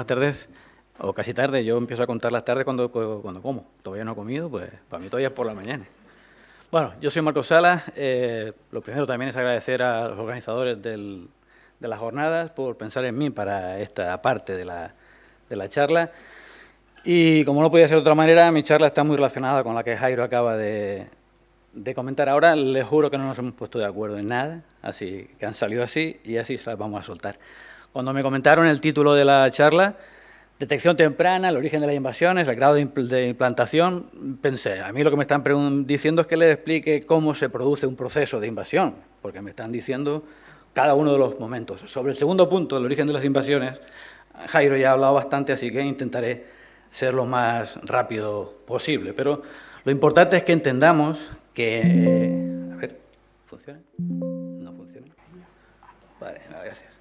tardes, o casi tarde. Yo empiezo a contar las tardes cuando como. Todavía no he comido, pues para mí todavía es por la mañana. Bueno, yo soy Marcos Salas. Lo primero también es agradecer a los organizadores de las jornadas por pensar en mí para esta parte de la charla. Y como no podía ser de otra manera, mi charla está muy relacionada con la que Jairo acaba de comentar ahora. Les juro que no nos hemos puesto de acuerdo en nada, así que han salido así y así se las vamos a soltar. Cuando me comentaron el título de la charla, detección temprana, el origen de las invasiones, el grado de implantación, pensé, a mí lo que me están diciendo es que les explique cómo se produce un proceso de invasión, porque me están diciendo cada uno de los momentos. Sobre el segundo punto, el origen de las invasiones, Jairo ya ha hablado bastante, así que intentaré ser lo más rápido posible. Pero lo importante es que entendamos que... a ver, ¿funciona? ¿No funciona? Vale, gracias.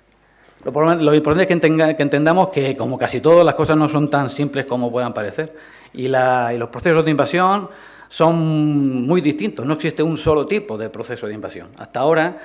Lo importante es que entendamos que, como casi todo, las cosas no son tan simples como puedan parecer. Y los procesos de invasión son muy distintos. No existe un solo tipo de proceso de invasión. Hasta ahora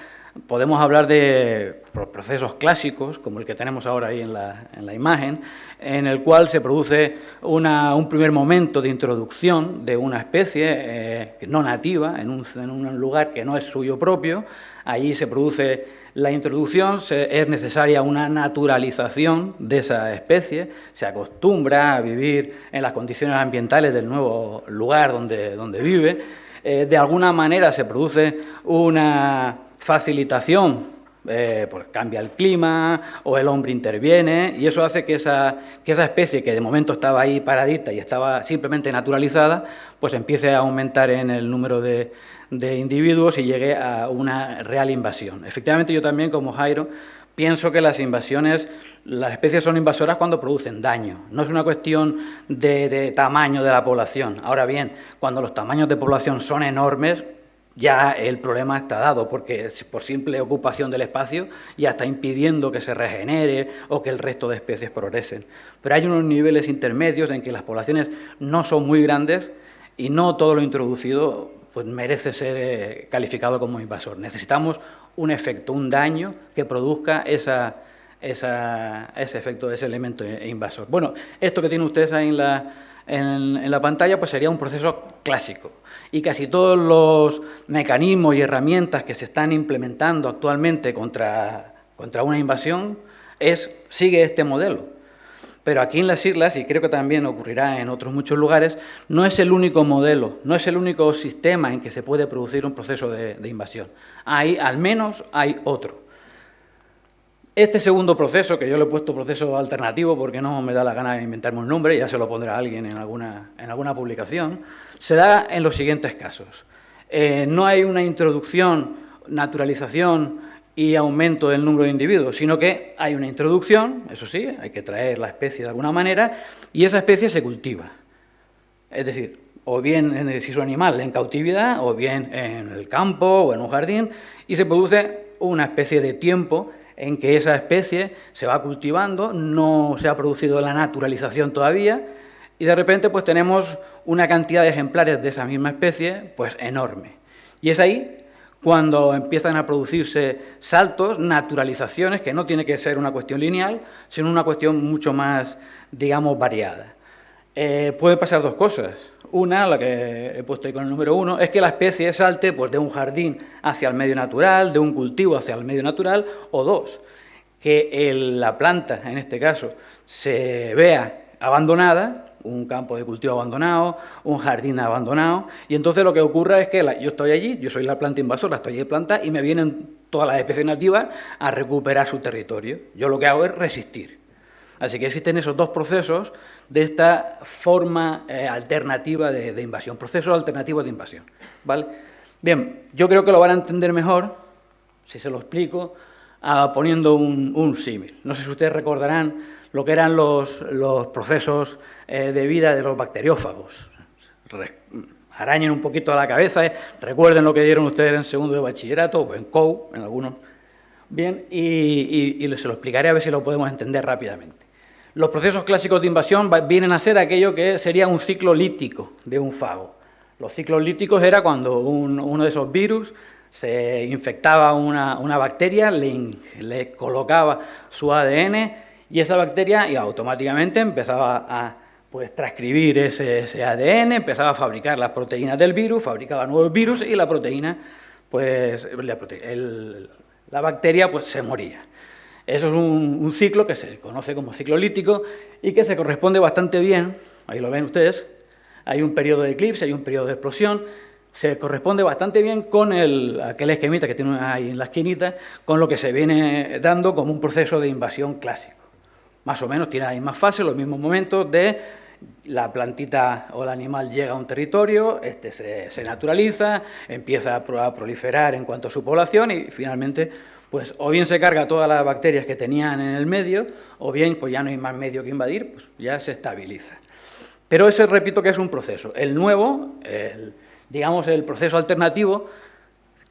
podemos hablar de procesos clásicos, como el que tenemos ahora ahí en la imagen, en el cual se produce un primer momento de introducción de una especie no nativa en un lugar que no es suyo propio. Allí se produce la introducción, es necesaria una naturalización de esa especie, se acostumbra a vivir en las condiciones ambientales del nuevo lugar donde vive. De alguna manera se produce una facilitación, pues cambia el clima o el hombre interviene, y eso hace que esa especie que de momento estaba ahí paradita y estaba simplemente naturalizada, pues empiece a aumentar en el número de individuos y llegue a una real invasión. Efectivamente, yo también, como Jairo, pienso que las especies son invasoras cuando producen daño. No es una cuestión de tamaño de la población. Ahora bien, cuando los tamaños de población son enormes, ya el problema está dado, porque por simple ocupación del espacio ya está impidiendo que se regenere o que el resto de especies progresen. Pero hay unos niveles intermedios en que las poblaciones no son muy grandes y no todo lo introducido pues merece ser calificado como invasor. Necesitamos un efecto, un daño que produzca ese efecto, ese elemento invasor. Bueno, esto que tienen ustedes ahí en la pantalla pues sería un proceso clásico. Y casi todos los mecanismos y herramientas que se están implementando actualmente contra una invasión sigue este modelo. Pero aquí en las islas, y creo que también ocurrirá en otros muchos lugares, no es el único modelo, no es el único sistema en que se puede producir un proceso de invasión. Al menos hay otro. Este segundo proceso, que yo le he puesto proceso alternativo porque no me da la gana de inventarme un nombre, ya se lo pondrá alguien en alguna publicación, se da en los siguientes casos. No hay una introducción, naturalización y aumento del número de individuos, sino que hay una introducción, eso sí, hay que traer la especie de alguna manera, y esa especie se cultiva. Es decir, o bien si es un animal en cautividad, o bien en el campo o en un jardín, y se produce una especie de tiempo en que esa especie se va cultivando, no se ha producido la naturalización todavía, y de repente pues tenemos una cantidad de ejemplares de esa misma especie pues enorme. Y es ahí cuando empiezan a producirse saltos, naturalizaciones, que no tiene que ser una cuestión lineal, sino una cuestión mucho más, digamos, variada. Pueden pasar dos cosas. Una, la que he puesto ahí con el número 1, es que la especie salte pues, de un jardín hacia el medio natural, de un cultivo hacia el medio natural, o dos, que la planta, en este caso, se vea abandonada, un campo de cultivo abandonado, un jardín abandonado, y entonces lo que ocurre es que yo estoy allí, yo soy la planta invasora, estoy allí planta, y me vienen todas las especies nativas a recuperar su territorio. Yo lo que hago es resistir. Así que existen esos dos procesos de esta forma alternativa de invasión, procesos alternativos de invasión, ¿vale? Bien, yo creo que lo van a entender mejor, si se lo explico, poniendo un símil. No sé si ustedes recordarán lo que eran los procesos de vida de los bacteriófagos. Arañen un poquito a la cabeza, recuerden lo que dieron ustedes en segundo de bachillerato, o en COU, en algunos. Bien, y se lo explicaré a ver si lo podemos entender rápidamente. Los procesos clásicos de invasión vienen a ser aquello que sería un ciclo lítico de un fago. Los ciclos líticos era cuando uno de esos virus se infectaba una bacteria, le colocaba su ADN Y esa bacteria y automáticamente empezaba a pues, transcribir ese ADN, empezaba a fabricar las proteínas del virus, fabricaba nuevos virus y la proteína, pues la bacteria pues, se moría. Eso es un ciclo que se conoce como ciclo lítico y que se corresponde bastante bien, ahí lo ven ustedes, hay un periodo de eclipse, hay un periodo de explosión, se corresponde bastante bien con aquel esquemita que tiene ahí en la esquinita, con lo que se viene dando como un proceso de invasión clásico. Más o menos tiene las mismas fases, los mismos momentos de la plantita o el animal llega a un territorio, se naturaliza, empieza a proliferar en cuanto a su población y finalmente pues o bien se carga todas las bacterias que tenían en el medio o bien pues ya no hay más medio que invadir, pues ya se estabiliza. Pero ese repito que es un proceso. El nuevo, digamos el proceso alternativo,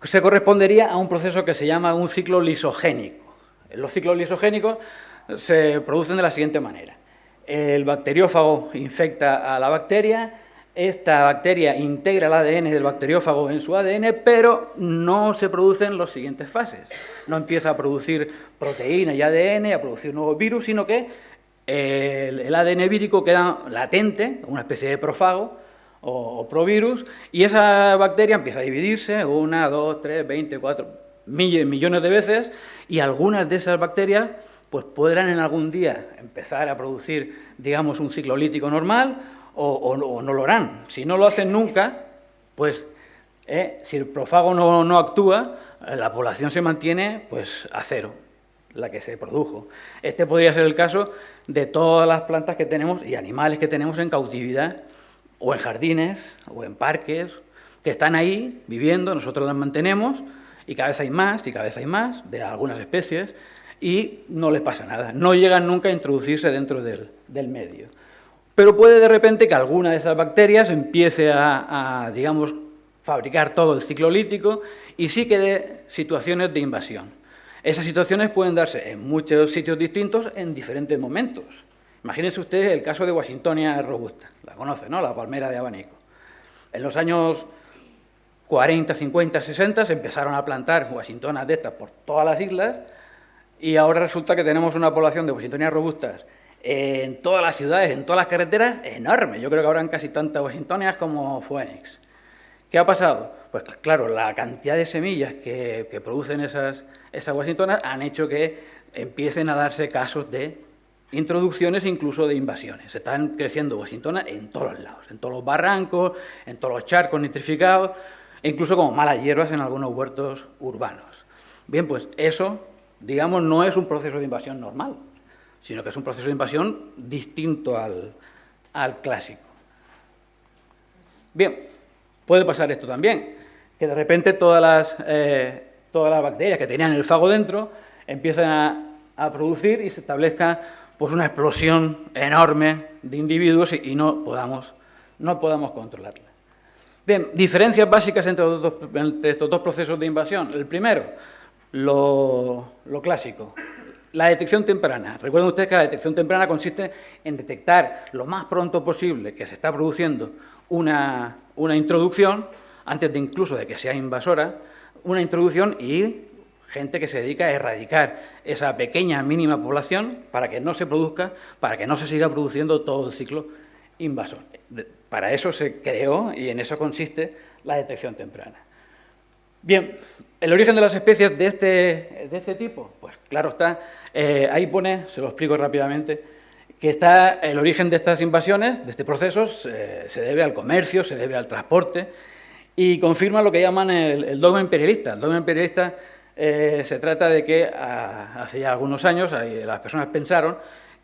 se correspondería a un proceso que se llama un ciclo lisogénico. Los ciclos lisogénicos se producen de la siguiente manera. El bacteriófago infecta a la bacteria, esta bacteria integra el ADN del bacteriófago en su ADN, pero no se producen las siguientes fases. No empieza a producir proteína y ADN, a producir nuevos virus, sino que el ADN vírico queda latente, una especie de profago o provirus, y esa bacteria empieza a dividirse 1, 2, 3, 20, 4 millones de veces, y algunas de esas bacterias pues podrán en algún día empezar a producir, digamos, un ciclo lítico normal o no lo harán. Si no lo hacen nunca, pues si el profago no actúa, la población se mantiene pues a cero, la que se produjo. Este podría ser el caso de todas las plantas que tenemos y animales que tenemos en cautividad o en jardines o en parques, que están ahí viviendo, nosotros las mantenemos y cada vez hay más y cada vez hay más de algunas especies y no les pasa nada, no llegan nunca a introducirse dentro del medio. Pero puede de repente que alguna de esas bacterias empiece a digamos, fabricar todo el ciclo lítico y sí que dé situaciones de invasión. Esas situaciones pueden darse en muchos sitios distintos en diferentes momentos. Imagínense ustedes el caso de Washingtonia robusta, la conoce, ¿no? La palmera de abanico. En los años 40, 50, 60 se empezaron a plantar Washingtonas de estas por todas las islas y ahora resulta que tenemos una población de Washingtonias robustas en todas las ciudades, en todas las carreteras, enorme. Yo creo que habrán casi tantas Washingtonias como Phoenix. ¿Qué ha pasado? Pues claro, la cantidad de semillas que producen esas Washingtonas han hecho que empiecen a darse casos de introducciones e incluso de invasiones. Se están creciendo Washingtonas en todos los lados, en todos los barrancos, en todos los charcos nitrificados, e incluso como malas hierbas en algunos huertos urbanos. Bien, pues eso, digamos, no es un proceso de invasión normal, sino que es un proceso de invasión distinto al clásico. Bien, puede pasar esto también, que de repente todas las bacterias que tenían el fago dentro empiezan a producir y se establezca pues, una explosión enorme de individuos y no podamos controlarla. Bien, diferencias básicas entre estos dos procesos de invasión. El primero, lo clásico, la detección temprana. Recuerden ustedes que la detección temprana consiste en detectar lo más pronto posible que se está produciendo una introducción, antes de incluso de que sea invasora, una introducción y gente que se dedica a erradicar esa pequeña mínima población para que no se produzca, para que no se siga produciendo todo el ciclo invasor. Para eso se creó y en eso consiste la detección temprana. Bien, el origen de las especies de este tipo, pues claro está, ahí pone, se lo explico rápidamente, que está el origen de estas invasiones, de este proceso, se debe al comercio, se debe al transporte y confirma lo que llaman el dogma imperialista. El dogma imperialista se trata de que hace ya algunos años las personas pensaron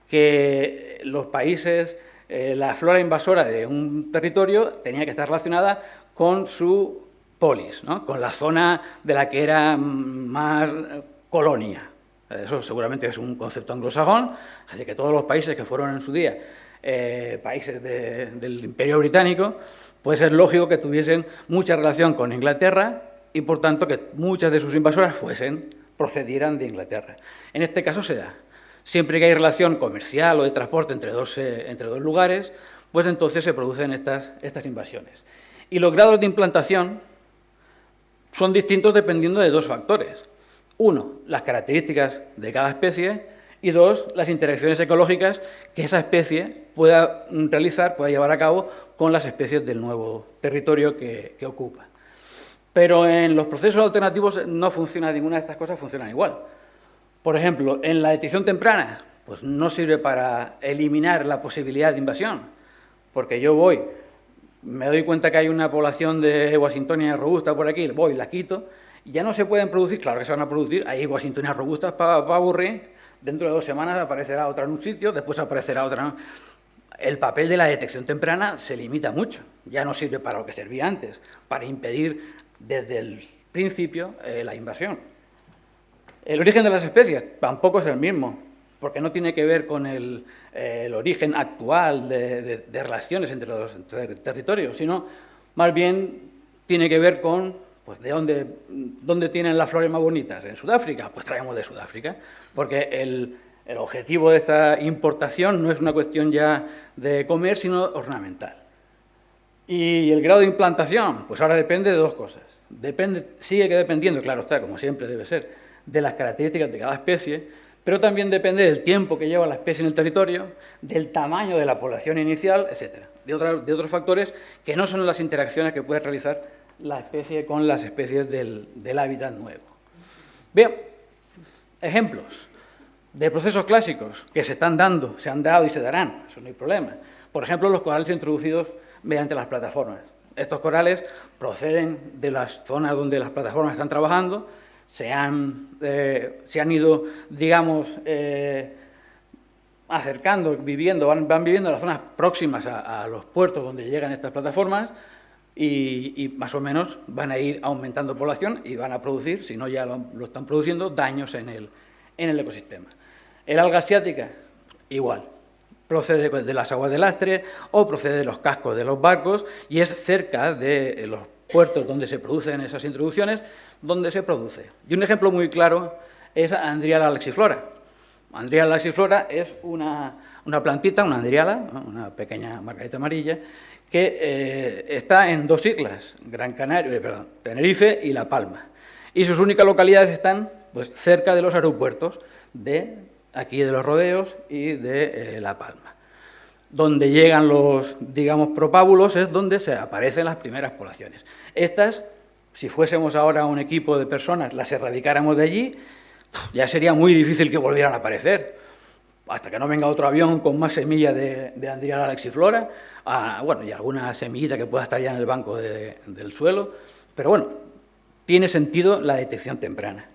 que los países, la flora invasora de un territorio tenía que estar relacionada con su polis, ¿no? Con la zona de la que era más colonia. Eso seguramente es un concepto anglosajón, así que todos los países que fueron en su día países del Imperio Británico, pues es lógico que tuviesen mucha relación con Inglaterra y, por tanto, que muchas de sus invasoras procedieran de Inglaterra. En este caso se da. Siempre que hay relación comercial o de transporte entre dos lugares, pues entonces se producen estas invasiones. Y los grados de implantación son distintos dependiendo de dos factores. Uno, las características de cada especie Y dos, las interacciones ecológicas que esa especie pueda realizar, pueda llevar a cabo con las especies del nuevo territorio que ocupa. Pero en los procesos alternativos no funciona ninguna de estas cosas, funcionan igual. Por ejemplo, en la detección temprana, pues no sirve para eliminar la posibilidad de invasión, porque yo voy, me doy cuenta que hay una población de Washingtonia robusta por aquí, voy, la quito, y ya no se pueden producir, claro que se van a producir, hay Washingtonias robustas para aburrir, dentro de 2 semanas aparecerá otra en un sitio, después aparecerá otra. El papel de la detección temprana se limita mucho, ya no sirve para lo que servía antes, para impedir desde el principio la invasión. El origen de las especies tampoco es el mismo, porque no tiene que ver con el origen actual de relaciones entre los territorios, sino más bien tiene que ver con pues, de dónde tienen las flores más bonitas. En Sudáfrica, pues traemos de Sudáfrica, porque el objetivo de esta importación no es una cuestión ya de comer, sino ornamental. Y el grado de implantación, pues ahora depende de 2 cosas. Sigue dependiendo, claro está, como siempre debe ser, de las características de cada especie, pero también depende del tiempo que lleva la especie en el territorio, del tamaño de la población inicial, etcétera, de otros factores que no son las interacciones que puede realizar la especie con las especies del hábitat nuevo. Bien, ejemplos de procesos clásicos que se están dando, se han dado y se darán, eso no hay problema. Por ejemplo, los corales introducidos mediante las plataformas. Estos corales proceden de las zonas donde las plataformas están trabajando, se han ido, digamos, acercando, viviendo, van viviendo en las zonas próximas a los puertos donde llegan estas plataformas y más o menos van a ir aumentando población y van a producir, si no ya lo están produciendo, daños en el ecosistema. El alga asiática, igual, procede de las aguas de lastre o procede de los cascos de los barcos y es cerca de los puertos donde se producen esas introducciones, donde se produce. Y un ejemplo muy claro es Andriala laxiflora. Andriala laxiflora es una plantita, una andriala, una pequeña margarita amarilla, que está en 2 islas, Tenerife y La Palma. Y sus únicas localidades están pues, cerca de los aeropuertos de aquí de Los Rodeos y de La Palma. Donde llegan los, digamos, propábulos es donde se aparecen las primeras poblaciones. Estas, si fuésemos ahora un equipo de personas, las erradicáramos de allí, ya sería muy difícil que volvieran a aparecer, hasta que no venga otro avión con más semillas de Andriala laxiflora, bueno, y alguna semillita que pueda estar ya en el banco del suelo, pero bueno, tiene sentido la detección temprana.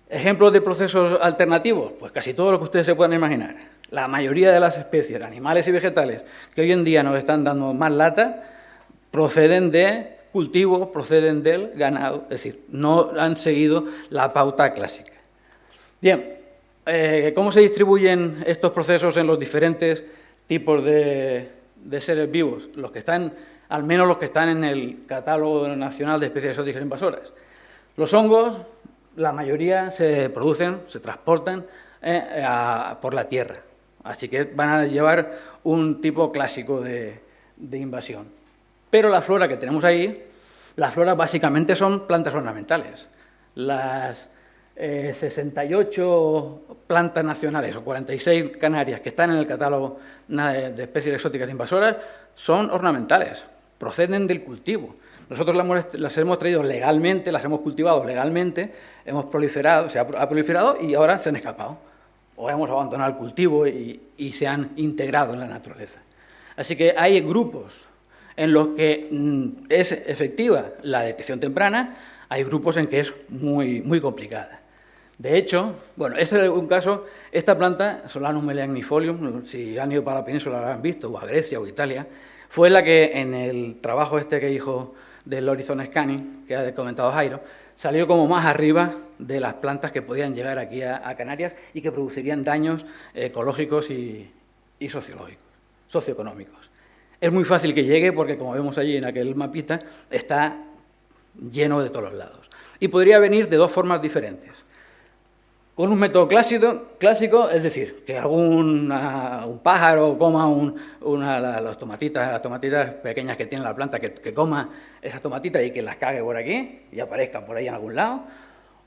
¿Ejemplos de procesos alternativos? Pues casi todo lo que ustedes se puedan imaginar. La mayoría de las especies, animales y vegetales, que hoy en día nos están dando más lata, proceden de cultivos, proceden del ganado, es decir, no han seguido la pauta clásica. Bien, ¿cómo se distribuyen estos procesos en los diferentes tipos de seres vivos? Los que están, al menos los que están en el Catálogo Nacional de Especies Exóticas Invasoras. Los hongos, la mayoría se producen, se transportan por la tierra, así que van a llevar un tipo clásico de invasión. Pero la flora que tenemos ahí, las floras básicamente son plantas ornamentales. Las 68 plantas nacionales o 46 canarias que están en el catálogo de especies exóticas invasoras son ornamentales, proceden del cultivo. Nosotros las hemos traído legalmente, las hemos cultivado legalmente, hemos proliferado, se ha proliferado y ahora se han escapado. O hemos abandonado el cultivo y se han integrado en la naturaleza. Así que hay grupos en los que es efectiva la detección temprana, hay grupos en que es muy, muy complicada. De hecho, bueno, este es un caso, esta planta, Solanum meleagnifolium, si han ido para la península la habrán visto, o a Grecia o Italia, fue la que en el trabajo este que dijo del Horizon Scanning, que ha comentado Jairo, salió como más arriba de las plantas que podían llegar aquí a Canarias y que producirían daños ecológicos y socioeconómicos. Es muy fácil que llegue porque, como vemos allí en aquel mapita, está lleno de todos los lados. Y podría venir de 2 formas diferentes. Con un método clásico, es decir, que un pájaro coma las tomatitas pequeñas que tiene la planta, que coma esas tomatitas y que las cague por aquí y aparezcan por ahí en algún lado.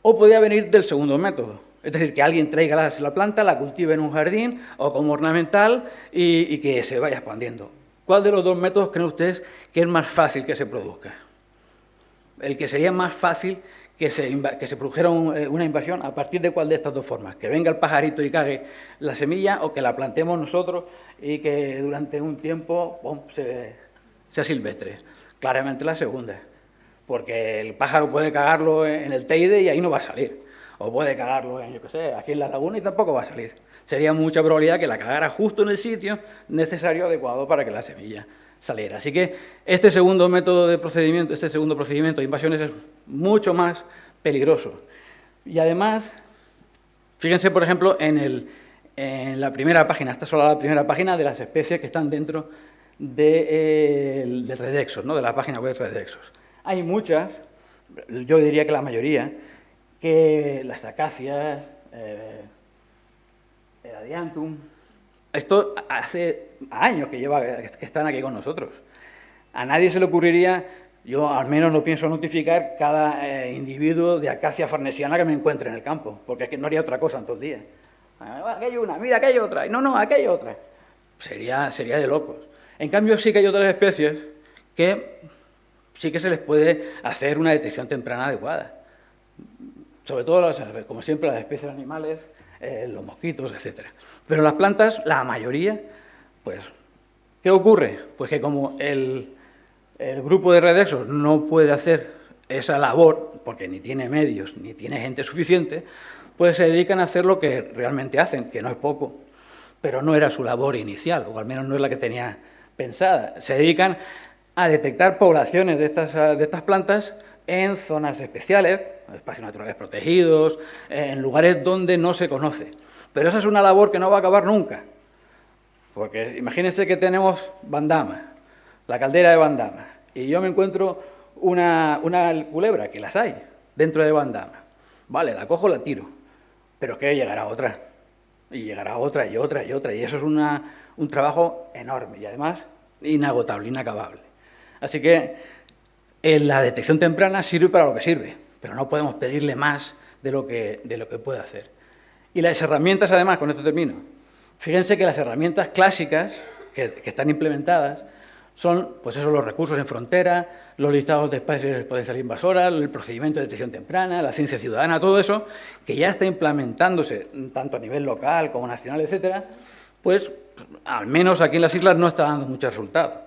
O podría venir del segundo método, Es decir, que alguien traiga la planta, la cultive en un jardín o como ornamental y que se vaya expandiendo. ¿Cuál de los dos métodos creen ustedes que es más fácil que se produzca? El que sería más fácil que se produjera una invasión, ¿a partir de cuál de estas dos formas? Que venga el pajarito y cague la semilla o que la plantemos nosotros y que durante un tiempo sea silvestre. Claramente la segunda, porque el pájaro puede cagarlo en el Teide y ahí no va a salir. O puede cagarlo en, yo qué sé, aquí en la laguna y tampoco va a salir. Sería mucha probabilidad que la cagara justo en el sitio necesario, adecuado para que la semilla saliera. Así que este segundo método de procedimiento, este segundo procedimiento de invasiones es mucho más peligroso. Y además, fíjense, por ejemplo, en la primera página, esta es solo la primera página de las especies que están dentro de Redexos, ¿no? De la página web Redexos. Hay muchas, yo diría que la mayoría, que las acacias, el adiantum, esto hace años que están aquí con nosotros. A nadie se le ocurriría, yo al menos no pienso notificar cada individuo de acacia farnesiana que me encuentre en el campo, porque es que no haría otra cosa en todo el día. Aquí hay una, mira, aquí hay otra, no, aquí hay otra. Sería de locos. En cambio, sí que hay otras especies que sí que se les puede hacer una detección temprana adecuada. Sobre todo, como siempre, las especies animales, los mosquitos, etc. Pero las plantas, la mayoría, pues, ¿qué ocurre? Pues que como el grupo de Redexos no puede hacer esa labor, porque ni tiene medios, ni tiene gente suficiente, pues se dedican a hacer lo que realmente hacen, que no es poco, pero no era su labor inicial, o al menos no es la que tenía pensada. Se dedican a detectar poblaciones de estas plantas en zonas especiales, espacios naturales protegidos, en lugares donde no se conoce. Pero esa es una labor que no va a acabar nunca. Porque imagínense que tenemos Bandama, la caldera de Bandama, y yo me encuentro una culebra, que las hay, dentro de Bandama. Vale, la cojo, la tiro, pero es que llegará otra, y llegará otra, y otra, y otra, y eso es un trabajo enorme, y además inagotable, inacabable. Así que la detección temprana sirve para lo que sirve, pero no podemos pedirle más de lo que puede hacer. Y las herramientas, además, con esto termino. Fíjense que las herramientas clásicas que están implementadas son, pues eso, los recursos en frontera, los listados de especies potenciales invasoras, el procedimiento de detección temprana, la ciencia ciudadana, todo eso, que ya está implementándose tanto a nivel local como nacional, etcétera, pues al menos aquí en las islas no está dando mucho resultado.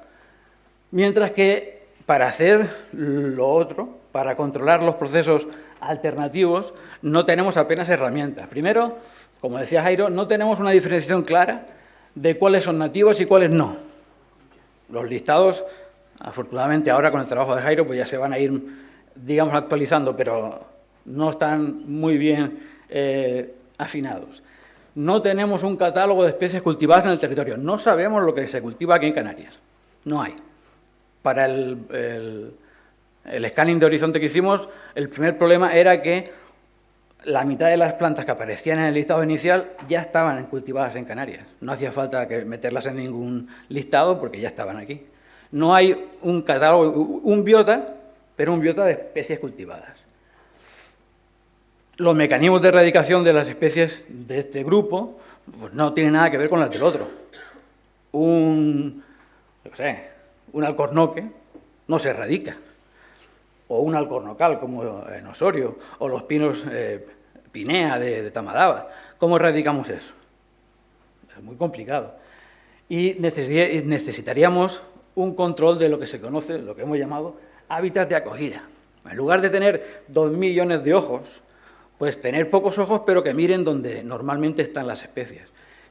Mientras que para hacer lo otro, para controlar los procesos alternativos, no tenemos apenas herramientas. Primero, como decía Jairo, no tenemos una diferenciación clara de cuáles son nativos y cuáles no. Los listados, afortunadamente ahora con el trabajo de Jairo, pues ya se van a ir, digamos, actualizando, pero no están muy bien afinados. No tenemos un catálogo de especies cultivadas en el territorio. No sabemos lo que se cultiva aquí en Canarias. No hay. Para el scanning de horizonte que hicimos, el primer problema era que la mitad de las plantas que aparecían en el listado inicial ya estaban cultivadas en Canarias. No hacía falta que meterlas en ningún listado porque ya estaban aquí. No hay un catálogo, un biota, pero un biota de especies cultivadas. Los mecanismos de erradicación de las especies de este grupo pues no tienen nada que ver con las del otro. Un alcornoque no se erradica, o un alcornocal como en Osorio, o los pinos pinea de Tamadaba. ¿Cómo erradicamos eso? Es muy complicado. Y necesitaríamos un control de lo que se conoce, lo que hemos llamado hábitats de acogida. En lugar de tener 2 millones de ojos, pues tener pocos ojos, pero que miren donde normalmente están las especies.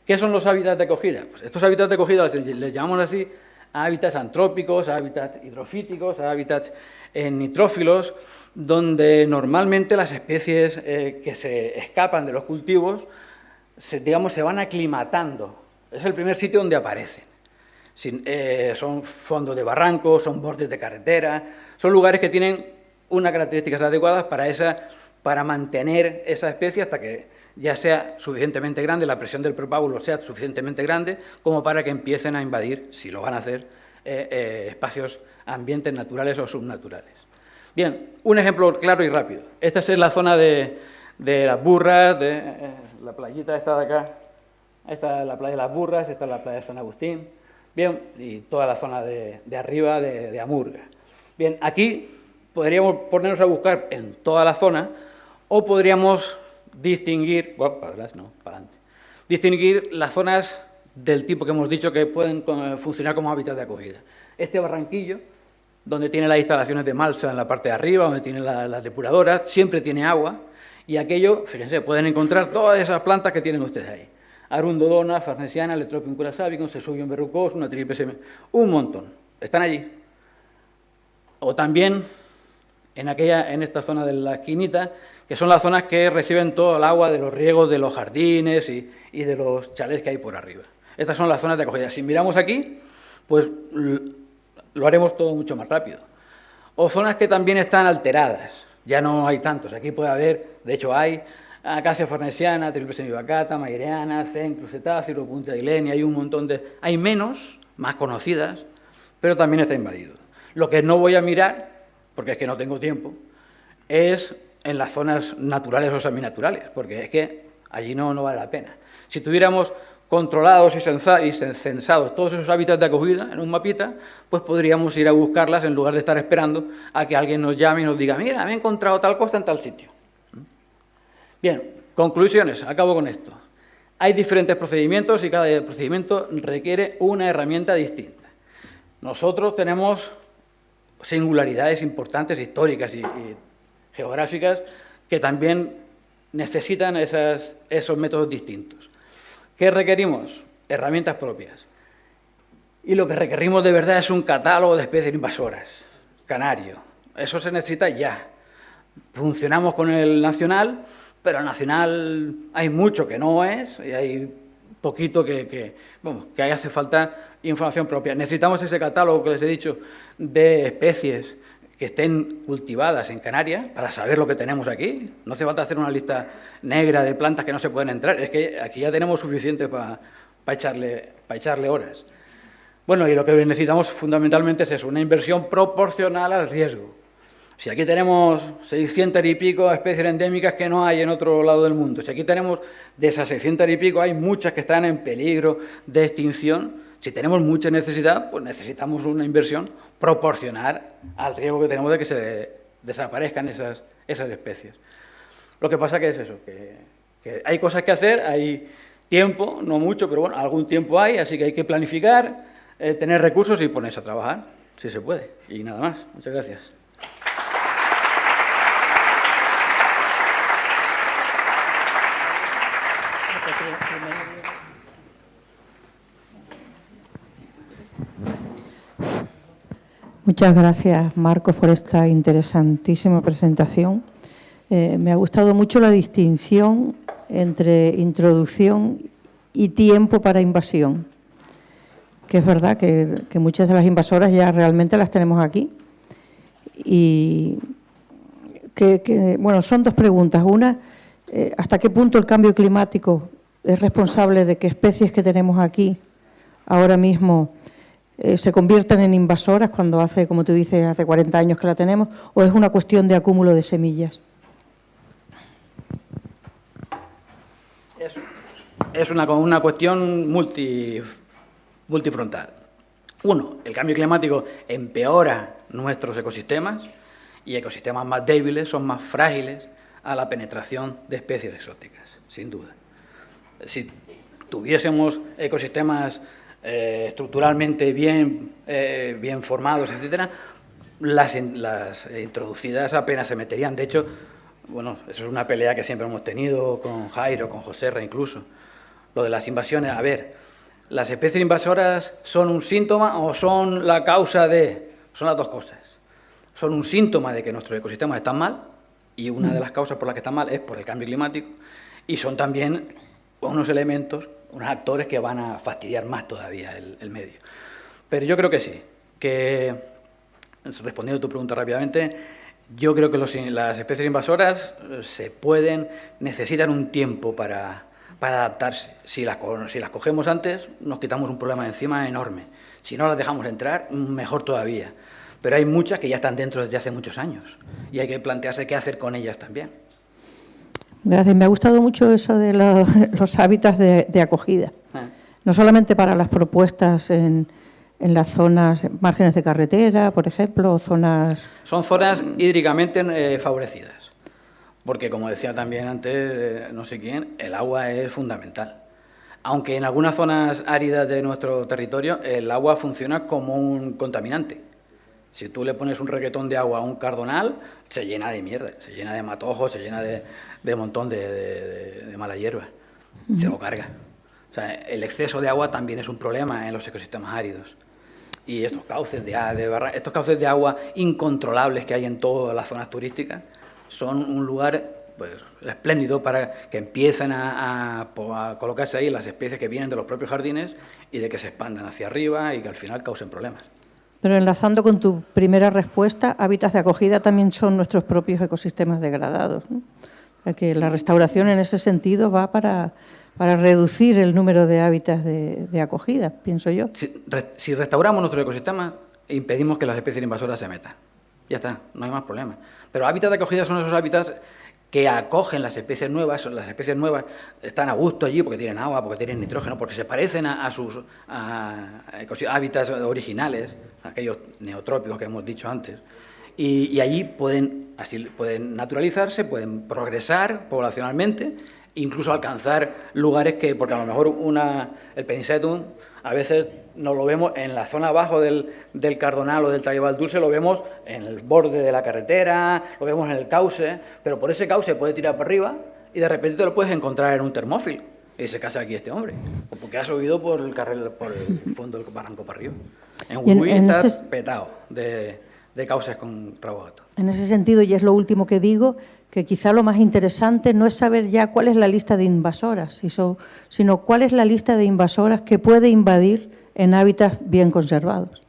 ¿Qué son los hábitats de acogida? Pues estos hábitats de acogida les llamamos así a hábitats antrópicos, a hábitats hidrofíticos, a hábitats nitrófilos, donde normalmente las especies que se escapan de los cultivos, se van aclimatando. Es el primer sitio donde aparecen. Son fondos de barrancos, son bordes de carretera, son lugares que tienen unas características adecuadas para mantener esa especie hasta que ya sea suficientemente grande, la presión del propágulo sea suficientemente grande como para que empiecen a invadir, si lo van a hacer, espacios, ambientes naturales o subnaturales. Bien, un ejemplo claro y rápido. Esta es la zona de de las Burras, de la playita esta de acá. Esta es la playa de las Burras, esta es la playa de San Agustín. Bien, y toda la zona de arriba de Amurga. Bien, aquí podríamos ponernos a buscar en toda la zona o podríamos distinguir, bueno, para atrás, no, para adelante, distinguir las zonas del tipo que hemos dicho que pueden funcionar como hábitat de acogida. Este barranquillo, donde tiene las instalaciones de Malsa en la parte de arriba, donde tiene las depuradoras, siempre tiene agua, y aquello, fíjense, pueden encontrar todas esas plantas que tienen ustedes ahí. Arundodona, farnesiana, Electropium curasabicum, Sesubium verrucosum, una triple seme, un montón, están allí. O también en esta zona de la esquinita, que son las zonas que reciben todo el agua de los riegos de los jardines y de los chalés que hay por arriba. Estas son las zonas de acogida. Si miramos aquí, pues lo haremos todo mucho más rápido. O zonas que también están alteradas, ya no hay tantos. Aquí puede haber, de hecho hay, acacia farnesiana, triple semivacata, maireana, cencro, cetáceo, punta de ilenia, hay un montón de... Hay menos, más conocidas, pero también está invadido. Lo que no voy a mirar, porque es que no tengo tiempo, es en las zonas naturales o seminaturales, porque es que allí no vale la pena. Si tuviéramos controlados y censados todos esos hábitats de acogida en un mapita, pues podríamos ir a buscarlas en lugar de estar esperando a que alguien nos llame y nos diga, mira, me he encontrado tal cosa en tal sitio. Bien, conclusiones, acabo con esto. Hay diferentes procedimientos y cada procedimiento requiere una herramienta distinta. Nosotros tenemos singularidades importantes, históricas y geográficas, que también necesitan esos métodos distintos. ¿Qué requerimos? Herramientas propias. Y lo que requerimos de verdad es un catálogo de especies invasoras, canario. Eso se necesita ya. Funcionamos con el nacional, pero el nacional hay mucho que no es, y hay poquito que hace falta información propia. Necesitamos ese catálogo que les he dicho de especies que estén cultivadas en Canarias para saber lo que tenemos aquí. No hace falta hacer una lista negra de plantas que no se pueden entrar, es que aquí ya tenemos suficiente para echarle horas. Bueno, y lo que necesitamos fundamentalmente es eso, una inversión proporcional al riesgo. Si aquí tenemos 600 y pico especies endémicas que no hay en otro lado del mundo, si aquí tenemos de esas 600 y pico, hay muchas que están en peligro de extinción. Si tenemos mucha necesidad, pues necesitamos una inversión proporcional al riesgo que tenemos de que se desaparezcan esas especies. Lo que pasa que es eso, que hay cosas que hacer, hay tiempo, no mucho, pero bueno, algún tiempo hay, así que hay que planificar, tener recursos y ponerse a trabajar, si se puede. Y nada más. Muchas gracias. Muchas gracias, Marcos, por esta interesantísima presentación. Me ha gustado mucho la distinción entre introducción y tiempo para invasión, que es verdad que muchas de las invasoras ya realmente las tenemos aquí. Y bueno, son dos preguntas. Una, ¿hasta qué punto el cambio climático es responsable de que especies que tenemos aquí ahora mismo se conviertan en invasoras cuando hace, como tú dices, hace 40 años que la tenemos, o es una cuestión de acúmulo de semillas? Es una cuestión multifrontal. Uno, el cambio climático empeora nuestros ecosistemas y ecosistemas más débiles son más frágiles a la penetración de especies exóticas, sin duda. Si tuviésemos ecosistemas estructuralmente bien formados, etcétera, las introducidas apenas se meterían. De hecho, bueno, eso es una pelea que siempre hemos tenido con Jairo, con Joserra incluso, lo de las invasiones. A ver, ¿las especies invasoras son un síntoma o son la causa de...? Son las dos cosas. Son un síntoma de que nuestros ecosistemas están mal, y una de las causas por las que están mal es por el cambio climático, y son también unos elementos, unos actores que van a fastidiar más todavía el medio. Pero yo creo que sí, que, respondiendo a tu pregunta rápidamente, yo creo que las especies invasoras necesitan un tiempo para adaptarse. Si las cogemos antes, nos quitamos un problema de encima enorme. Si no las dejamos entrar, mejor todavía. Pero hay muchas que ya están dentro desde hace muchos años y hay que plantearse qué hacer con ellas también. Gracias. Me ha gustado mucho eso de los hábitats de acogida. No solamente para las propuestas en las zonas, márgenes de carretera, por ejemplo, o zonas... Son zonas hídricamente favorecidas, porque, como decía también antes, no sé quién, el agua es fundamental. Aunque en algunas zonas áridas de nuestro territorio el agua funciona como un contaminante. Si tú le pones un reguetón de agua a un cardonal, se llena de mierda, se llena de matojos, se llena de montón de mala hierba, se lo carga. O sea, el exceso de agua también es un problema en los ecosistemas áridos. Y estos cauces de agua incontrolables que hay en todas las zonas turísticas son un lugar pues espléndido para que empiecen a colocarse ahí las especies que vienen de los propios jardines y de que se expandan hacia arriba y que al final causen problemas. Pero enlazando con tu primera respuesta, hábitats de acogida también son nuestros propios ecosistemas degradados, ¿no? O sea, que la restauración en ese sentido va para reducir el número de hábitats de acogida, pienso yo. Si restauramos nuestro ecosistema, impedimos que las especies invasoras se metan. Ya está, no hay más problema. Pero hábitats de acogida son esos hábitats que acogen las especies nuevas están a gusto allí porque tienen agua, porque tienen nitrógeno, porque se parecen a sus hábitats originales, aquellos neotrópicos que hemos dicho antes, y allí pueden naturalizarse, pueden progresar poblacionalmente, incluso alcanzar lugares que, porque a lo mejor el Penicetum a veces nos lo vemos en la zona abajo del Cardonal o del Taller Dulce, lo vemos en el borde de la carretera, lo vemos en el cauce, pero por ese cauce puede tirar para arriba y de repente te lo puedes encontrar en un termófil. Y se casa aquí este hombre, porque ha subido por el fondo del barranco para arriba. En Huihui está petado de cauces con rabo gato. En ese sentido, y es lo último que digo, que quizá lo más interesante no es saber ya cuál es la lista de invasoras, sino cuál es la lista de invasoras que puede invadir en hábitats bien conservados.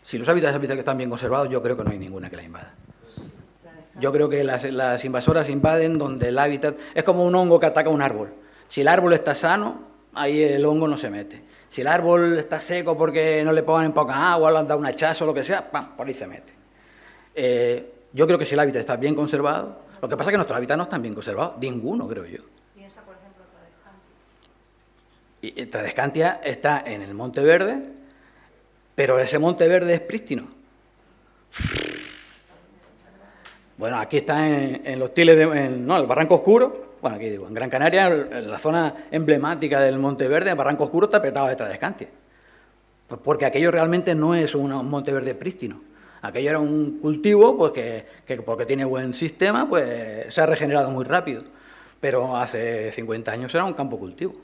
Si los hábitats que están bien conservados, yo creo que no hay ninguna que la invada. Yo creo que las invasoras invaden donde el hábitat... Es como un hongo que ataca un árbol. Si el árbol está sano, ahí el hongo no se mete. Si el árbol está seco porque no le pongan poca agua, le han dado un hachazo o lo que sea, ¡pam!, por ahí se mete. Yo creo que si el hábitat está bien conservado, lo que pasa es que nuestros hábitats no están bien conservados, ninguno, creo yo. Piensa, por ejemplo, Tradescantia. Y Tradescantia está en el Monte Verde, pero ese Monte Verde es prístino. Bueno, aquí está en los tiles, el Barranco Oscuro, bueno, aquí digo, en Gran Canaria, en la zona emblemática del Monte Verde, el Barranco Oscuro está petado de Tradescantia. Pues porque aquello realmente no es un Monte Verde prístino. Aquello era un cultivo pues que porque tiene buen sistema, pues se ha regenerado muy rápido. Pero hace 50 años era un campo cultivo.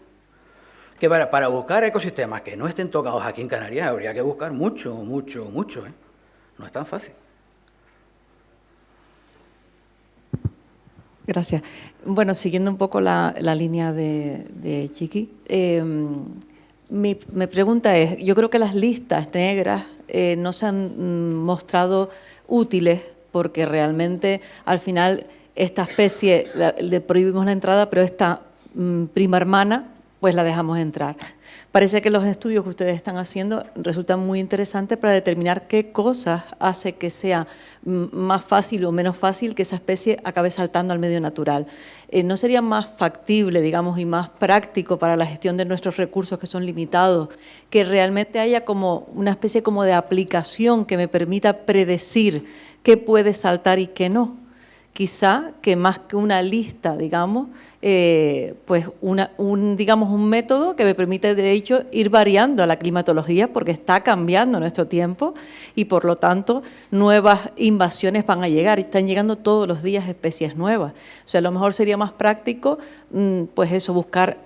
Que para buscar ecosistemas que no estén tocados aquí en Canarias habría que buscar mucho, mucho, mucho, ¿eh? No es tan fácil. Gracias. Bueno, siguiendo un poco la línea de Chiqui, mi pregunta es, yo creo que las listas negras no se han mostrado útiles porque realmente al final esta especie le prohibimos la entrada, pero esta prima hermana pues la dejamos entrar. Parece que los estudios que ustedes están haciendo resultan muy interesantes para determinar qué cosas hace que sea más fácil o menos fácil que esa especie acabe saltando al medio natural. ¿No sería más factible, digamos, y más práctico para la gestión de nuestros recursos que son limitados, que realmente haya como una especie como de aplicación que me permita predecir qué puede saltar y qué no? Quizá que más que una lista, digamos, pues digamos un método que me permite, de hecho, ir variando a la climatología porque está cambiando nuestro tiempo y, por lo tanto, nuevas invasiones van a llegar. Están llegando todos los días especies nuevas. O sea, a lo mejor sería más práctico, pues eso, buscar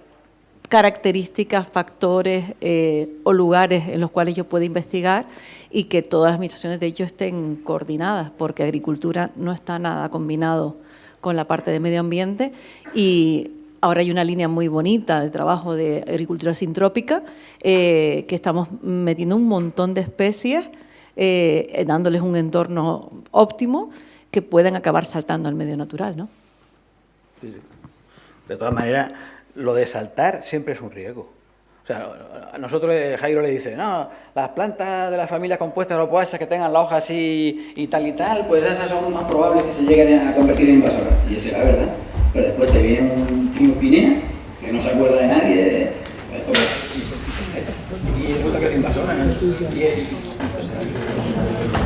características, factores o lugares en los cuales yo pueda investigar y que todas las administraciones, de hecho, estén coordinadas, porque agricultura no está nada combinado con la parte de medio ambiente y ahora hay una línea muy bonita de trabajo de agricultura sintrópica que estamos metiendo un montón de especies, dándoles un entorno óptimo que puedan acabar saltando al medio natural, ¿no? Sí. De todas maneras, lo de saltar siempre es un riesgo. O sea, a nosotros Jairo le dice, no, las plantas de las familias compuestas opoáceas que tengan la hoja así y tal, pues esas son más probables que se lleguen a convertir en invasoras. Y eso es la verdad. Pero después te viene un pinea que no se acuerda de nadie, y resulta que es invasora.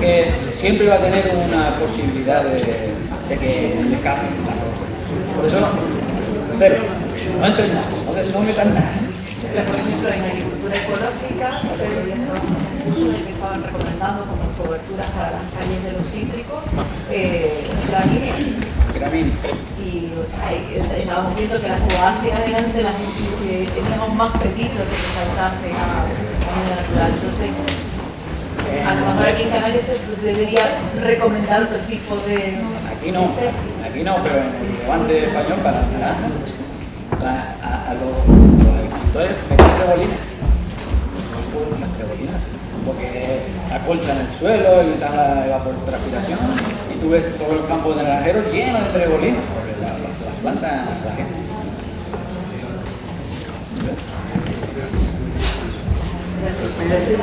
Que siempre va a tener una posibilidad de que le cambie. Por eso, cero. No entren nada, no metan nada. Por ejemplo, en agricultura ecológica, el gobierno puso el que estaban recomendando como coberturas para las calles de los cítricos, gramínea. Y estábamos viendo que las oáceas eran de las que teníamos más peligro de que saltasen a la natural. Entonces, a lo mejor aquí en Canarias se debería recomendar otro tipo de especies. Aquí no, pero en el Levante español para a los agricultores meter trebolinas. Las trebolinas, porque acolchan el suelo, evitan la evapotranspiración, y tú ves todos los campos de naranjeros llenos de trebolinas, porque las plantas la gente. Gracias.